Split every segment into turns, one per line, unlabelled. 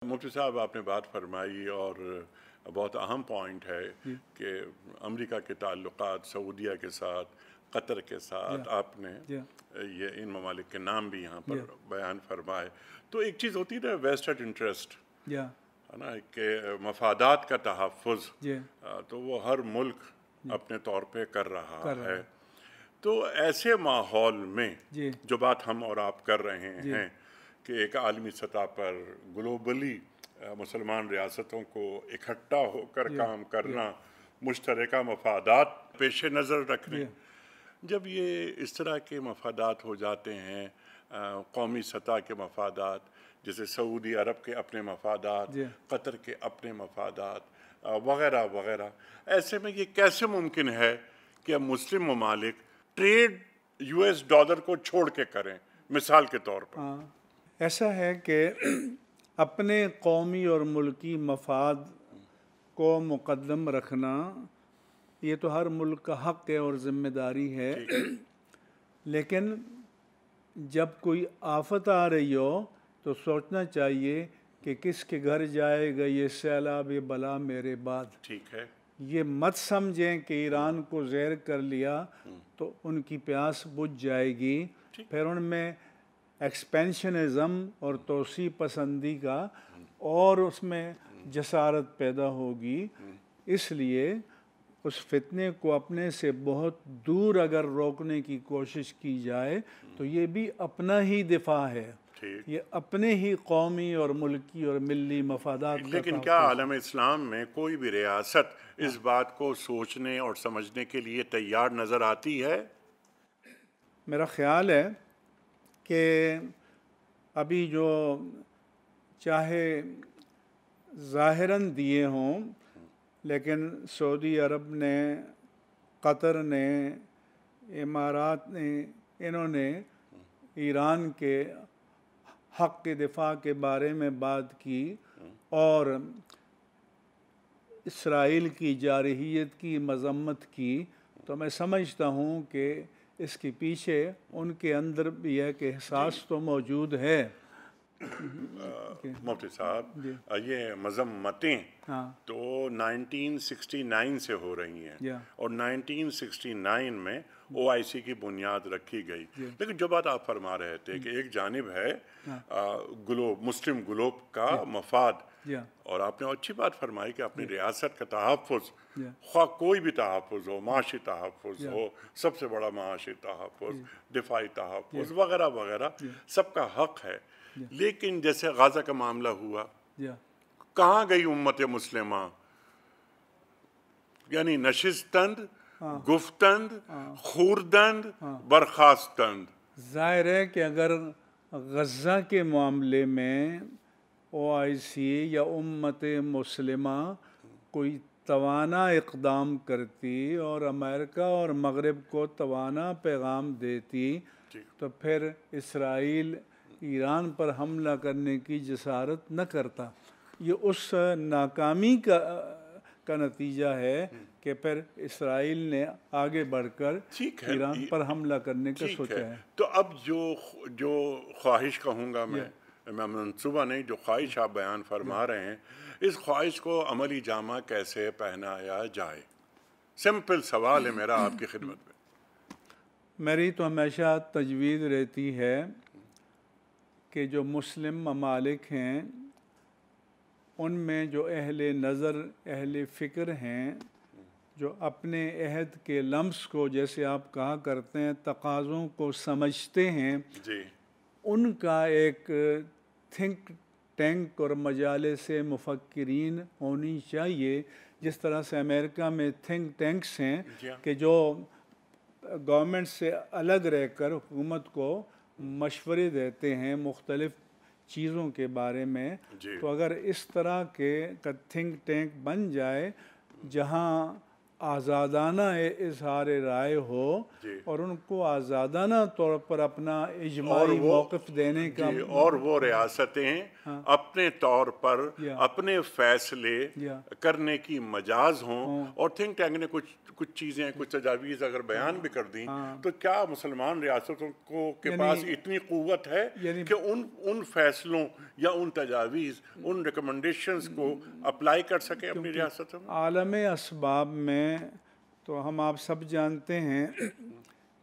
مفتی صاحب آپ نے بات فرمائی اور بہت اہم پوائنٹ ہے کہ امریکہ کے تعلقات سعودیہ کے ساتھ، قطر کے ساتھ، آپ نے یہ ان ممالک کے نام بھی یہاں پر بیان فرمائے. تو ایک چیز ہوتی ہے ویسٹڈ انٹرسٹ، ہے نا، کہ مفادات کا تحفظ، تو وہ ہر ملک اپنے طور پہ کر رہا ہے. تو ایسے ماحول میں جو بات ہم اور آپ کر رہے ہیں کہ ایک عالمی سطح پر گلوبلی مسلمان ریاستوں کو اکٹھا ہو کر کام کرنا، مشترکہ مفادات پیش نظر رکھنے، جب یہ اس طرح کے مفادات ہو جاتے ہیں، قومی سطح کے مفادات، جیسے سعودی عرب کے اپنے مفادات، قطر کے اپنے مفادات وغیرہ وغیرہ، ایسے میں یہ کیسے ممکن ہے کہ مسلم ممالک ٹریڈ $US کو چھوڑ کے کریں؟ مثال کے طور پر
ایسا ہے کہ اپنے قومی اور ملکی مفاد کو مقدم رکھنا یہ تو ہر ملک کا حق ہے اور ذمہ داری ہے، لیکن جب کوئی آفت آ رہی ہو تو سوچنا چاہیے کہ کس کے گھر جائے گا یہ سیلاب بلا میرے بعد.
ٹھیک ہے،
یہ مت سمجھیں کہ ایران کو زیر کر لیا تو ان کی پیاس بجھ جائے گی، پھر ان میں ایکسپینشنزم اور توسیع پسندی کا اور اس میں جسارت پیدا ہوگی. اس لیے اس فتنے کو اپنے سے بہت دور اگر روکنے کی کوشش کی جائے تو یہ بھی اپنا ہی دفاع ہے، یہ اپنے ہی قومی اور ملکی اور ملی مفادات کا.
لیکن کیا عالم اسلام میں کوئی بھی ریاست اس بات کو سوچنے اور سمجھنے کے لیے تیار نظر آتی ہے؟
میرا خیال ہے کہ ابھی جو چاہے ظاہراً دیے ہوں، لیکن سعودی عرب نے، قطر نے، امارات نے، انہوں نے ایران کے حق کے دفاع کے بارے میں بات کی اور اسرائیل کی جارحیت کی مذمت کی، تو میں سمجھتا ہوں کہ اس کے پیچھے ان کے اندر بھی ایک احساس تو موجود ہے.
مفتی صاحب، یہ مذمتیں تو 1969 سے ہو رہی ہیں اور 1969 میں OIC کی بنیاد رکھی گئی، لیکن جو بات آپ فرما رہے تھے کہ ایک جانب ہے مسلم گلوب کا مفاد، اور آپ نے اچھی بات فرمائی کہ اپنی ریاست کا تحفظ، خواہ کوئی بھی تحفظ ہو، معاشی تحفظ ہو، سب سے بڑا معاشی تحفظ، دفاعی تحفظ وغیرہ وغیرہ، سب کا حق ہے. لیکن جیسے غزہ کا معاملہ ہوا، کہاں گئی امت مسلمہ؟ یعنی نشستند، گفتند، خوردند، برخاستند.
ظاہر ہے کہ اگر غزہ کے معاملے میں OIC یا امت مسلمہ کوئی توانا اقدام کرتی اور امریکہ اور مغرب کو توانا پیغام دیتی تو پھر اسرائیل ایران پر حملہ کرنے کی جسارت نہ کرتا. یہ اس ناکامی کا نتیجہ ہے کہ پھر اسرائیل نے آگے بڑھ کر ایران پر حملہ کرنے کا سوچا ہے.
تو اب جو خواہش کہوں گا میں منصوبہ نہیں، جو خواہش آپ بیان فرما رہے ہیں، اس خواہش کو عملی جامہ کیسے پہنایا جائے؟ سمپل سوال ہے میرا آپ کی خدمت میں.
میری تو ہمیشہ تجویز رہتی ہے کہ جو مسلم ممالک ہیں ان میں جو اہل نظر، اہل فکر ہیں، جو اپنے عہد کے لمس کو، جیسے آپ کہا کرتے ہیں، تقاضوں کو سمجھتے ہیں، ان کا ایک تھنک ٹینک اور مجالس مفکرین ہونی چاہیے. جس طرح سے امریکہ میں تھنک ٹینکس ہیں کہ جو گورنمنٹ سے الگ رہ کر حکومت کو مشورے دیتے ہیں مختلف چیزوں کے بارے میں. تو اگر اس طرح کے تھنک ٹینک بن جائے جہاں آزادانہ اظہار رائے ہو اور ان کو آزادانہ طور پر اپنا اجماعی موقف دینے کا،
اور وہ ریاستیں اپنے طور پر اپنے فیصلے کرنے کی مجاز ہوں، اور تھنک ٹینک نے کچھ چیزیں، کچھ تجاویز اگر بیان بھی کر دیں تو کیا مسلمان ریاستوں کے پاس اتنی قوت ہے کہ ان فیصلوں یا ان تجاویز، ان ریکمنڈیشنز کو اپلائی کر سکیں اپنی ریاستوں میں؟
عالم اسباب میں تو ہم آپ سب جانتے ہیں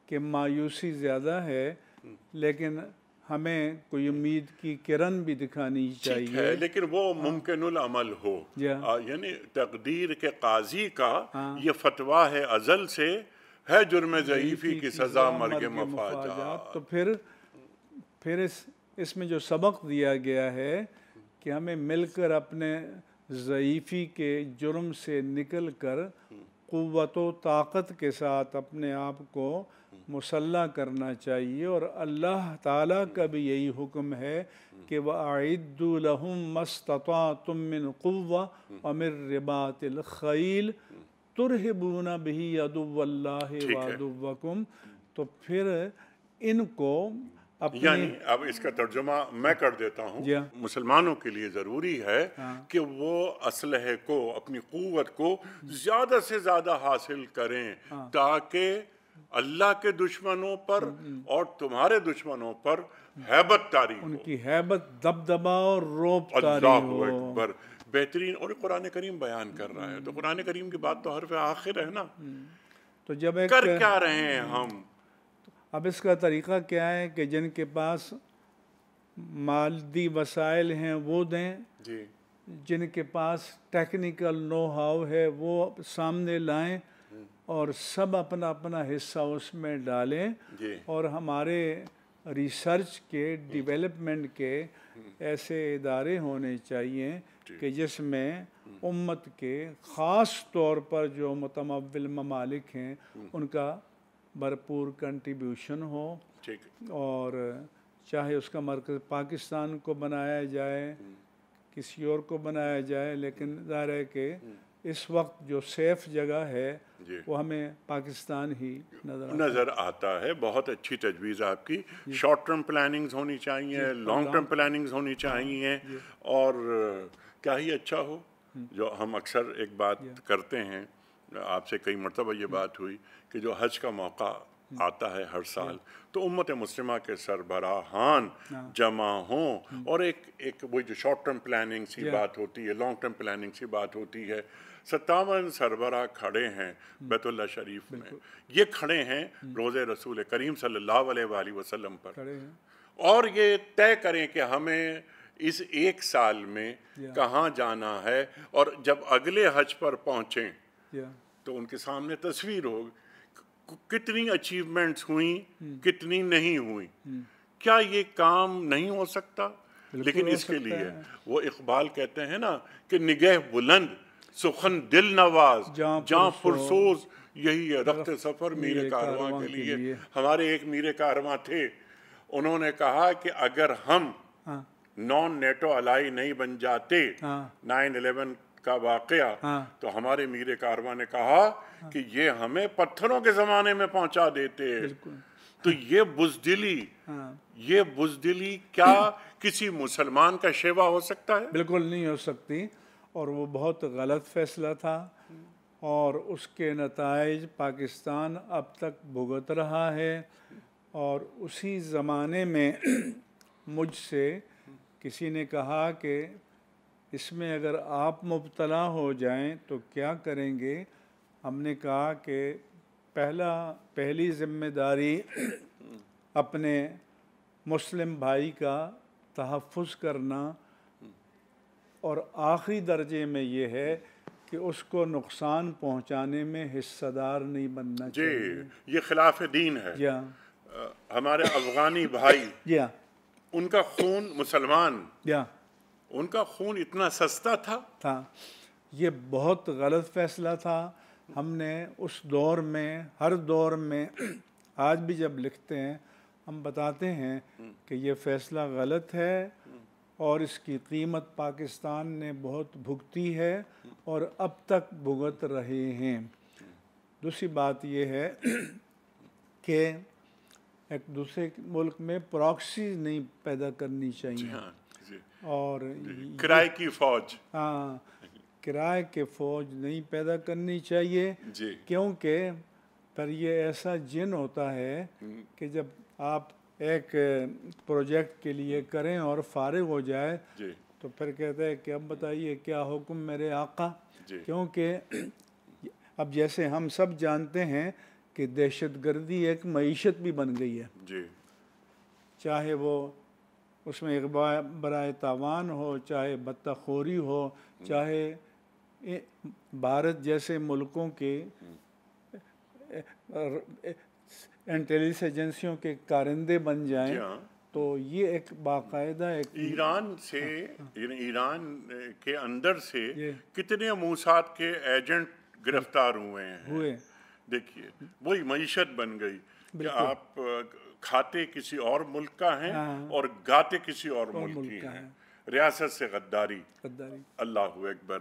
کہ مایوسی زیادہ ہے، لیکن ہمیں کوئی امید کی کرن بھی دکھانی چاہیے،
لیکن وہ ممکن العمل ہو، یعنی تقدیر کے قاضی کا یہ فتویٰ ہے ازل سے، ہے جرم ضعیفی کی سزا مرگ مفاجات۔
تو پھر اس میں جو سبق دیا گیا ہے کہ ہمیں مل کر اپنے ضعیفی کے جرم سے نکل کر قوت و طاقت کے ساتھ اپنے آپ کو مسلح کرنا چاہیے، اور اللہ تعالیٰ کا بھی یہی حکم ہے کہ وَأَعِدُّوا لَهُم مَّا اسْتَطَعْتُم مِّن قُوَّةٍ وَمِن رِّبَاطِ الْخَيْلِ تُرْهِبُونَ بِهِ عَدُوَّ اللَّهِ وَعَدُوَّكُمْ۔ تو پھر ان کو
یعنی اب اس کا ترجمہ میں کر دیتا ہوں، مسلمانوں کے لیے ضروری ہے کہ وہ اسلحے کو، اپنی قوت کو زیادہ سے زیادہ حاصل کریں تاکہ اللہ کے دشمنوں پر اور تمہارے دشمنوں پر ہیبت طاری ہو،
ان کی ہیبت، دبدبا اور رعب طاری ہو۔
اللہ اکبر، بہترین۔ اور قرآن کریم بیان کر رہا ہے، تو قرآن کریم کی بات تو حرف آخر ہے نا۔
تو جب
کر کیا رہے ہیں ہم؟
اب اس کا طریقہ کیا ہے کہ جن کے پاس مادی وسائل ہیں وہ دیں، جن کے پاس ٹیکنیکل نو ہاؤ ہے وہ سامنے لائیں، اور سب اپنا اپنا حصہ اس میں ڈالیں، اور ہمارے ریسرچ کے، ڈیولپمنٹ کے ایسے ادارے ہونے چاہیے کہ جس میں امت کے خاص طور پر جو متمول ممالک ہیں ان کا بھرپور کنٹریبیوشن ہو، اور چاہے اس کا مرکز پاکستان کو بنایا جائے، کسی اور کو بنایا جائے، لیکن ظاہر ہے کہ اس وقت جو سیف جگہ ہے وہ ہمیں پاکستان ہی
نظر آتا ہے۔ بہت اچھی تجویز آپ کی۔ شارٹ ٹرم پلاننگز ہونی چاہیے، لانگ ٹرم پلاننگز ہونی چاہیے، اور کیا ہی اچھا ہو جو ہم اکثر ایک بات کرتے ہیں، آپ سے کئی مرتبہ یہ بات ہوئی کہ جو حج کا موقع آتا ہے ہر سال تو امت مسلمہ کے سربراہان جمع ہوں، اور ایک وہ جو شارٹ ٹرم پلاننگ سی بات ہوتی ہے، لانگ ٹرم پلاننگ سی بات ہوتی ہے۔ 57 سربراہ کھڑے ہیں بیت اللہ شریف میں، یہ کھڑے ہیں روضہ رسول کریم صلی اللہ علیہ وآلہ وسلم پر، اور یہ طے کریں کہ ہمیں اس ایک سال میں کہاں جانا ہے، اور جب اگلے حج پر پہنچیں تو ان کے سامنے تصویر ہو کتنی اچیومنٹس ہوئیں، کتنی نہیں ہوئیں۔ کیا یہ کام نہیں ہو سکتا؟ لیکن اس کے لیے وہ اقبال کہتے ہیں نا کہ نگہ بلند سخن دل نواز جاں پرسوز، یہی ہے رخت سفر میر کارواں کے لیے۔ ہمارے ایک میر کارواں تھے، انہوں نے کہا کہ اگر ہم نان نیٹو الائی نہیں بن جاتے 9/11 کا واقعہ، تو ہمارے میر کارواں نے کہا کہ یہ ہمیں پتھروں کے زمانے میں پہنچا دیتے۔ تو یہ بزدلی کیا کسی مسلمان کا شیوا ہو سکتا ہے؟
بالکل نہیں ہو سکتی، اور وہ بہت غلط فیصلہ تھا، اور اس کے نتائج پاکستان اب تک بھگت رہا ہے۔ اور اسی زمانے میں مجھ سے کسی نے کہا کہ اس میں اگر آپ مبتلا ہو جائیں تو کیا کریں گے؟ ہم نے کہا کہ پہلی ذمہ داری اپنے مسلم بھائی کا تحفظ کرنا، اور آخری درجے میں یہ ہے کہ اس کو نقصان پہنچانے میں حصہ دار نہیں بننا چاہیے۔
یہ خلاف دین ہے۔ ہمارے افغانی بھائی، ان کا خون مسلمان، ان کا خون اتنا سستا تھا۔
یہ بہت غلط فیصلہ تھا۔ ہم نے اس دور میں، ہر دور میں، آج بھی جب لکھتے ہیں ہم بتاتے ہیں کہ یہ فیصلہ غلط ہے، اور اس کی قیمت پاکستان نے بہت بھگتی ہے اور اب تک بھگت رہے ہیں۔ دوسری بات یہ ہے کہ ایک دوسرے ملک میں پراکسیز نہیں پیدا کرنی چاہیے۔ اور
کرائے کی فوج،
ہاں کرائے کے فوج نہیں پیدا کرنی چاہیے،
جی
کیونکہ پر یہ ایسا جن ہوتا ہے کہ جب آپ ایک پروجیکٹ کے لیے کریں اور فارغ ہو جائے
جی
تو پھر کہتے ہیں کہ اب بتائیے کیا حکم میرے آقا،
جی
کیونکہ اب جیسے ہم سب جانتے ہیں کہ دہشت گردی ایک معیشت بھی بن گئی ہے،
جی
چاہے وہ اس میں برائے تاوان ہو، چاہے بطخوری ہو، چاہے بھارت جیسے ملکوں کے انٹیلیجنس ایجنسیوں کے کارندے بن جائیں،
جی ہاں،
تو یہ ایک باقاعدہ ایک
ایران سے ایران کے اندر سے
یہ
کتنے موساد کے ایجنٹ گرفتار ہوئے ہیں، دیکھیے وہی معیشت بن گئی کہ آپ کھاتے کسی اور ملک کا ہیں اور گاتے کسی اور ملک کی ہیں، ریاست سے غداری، اللہ اکبر۔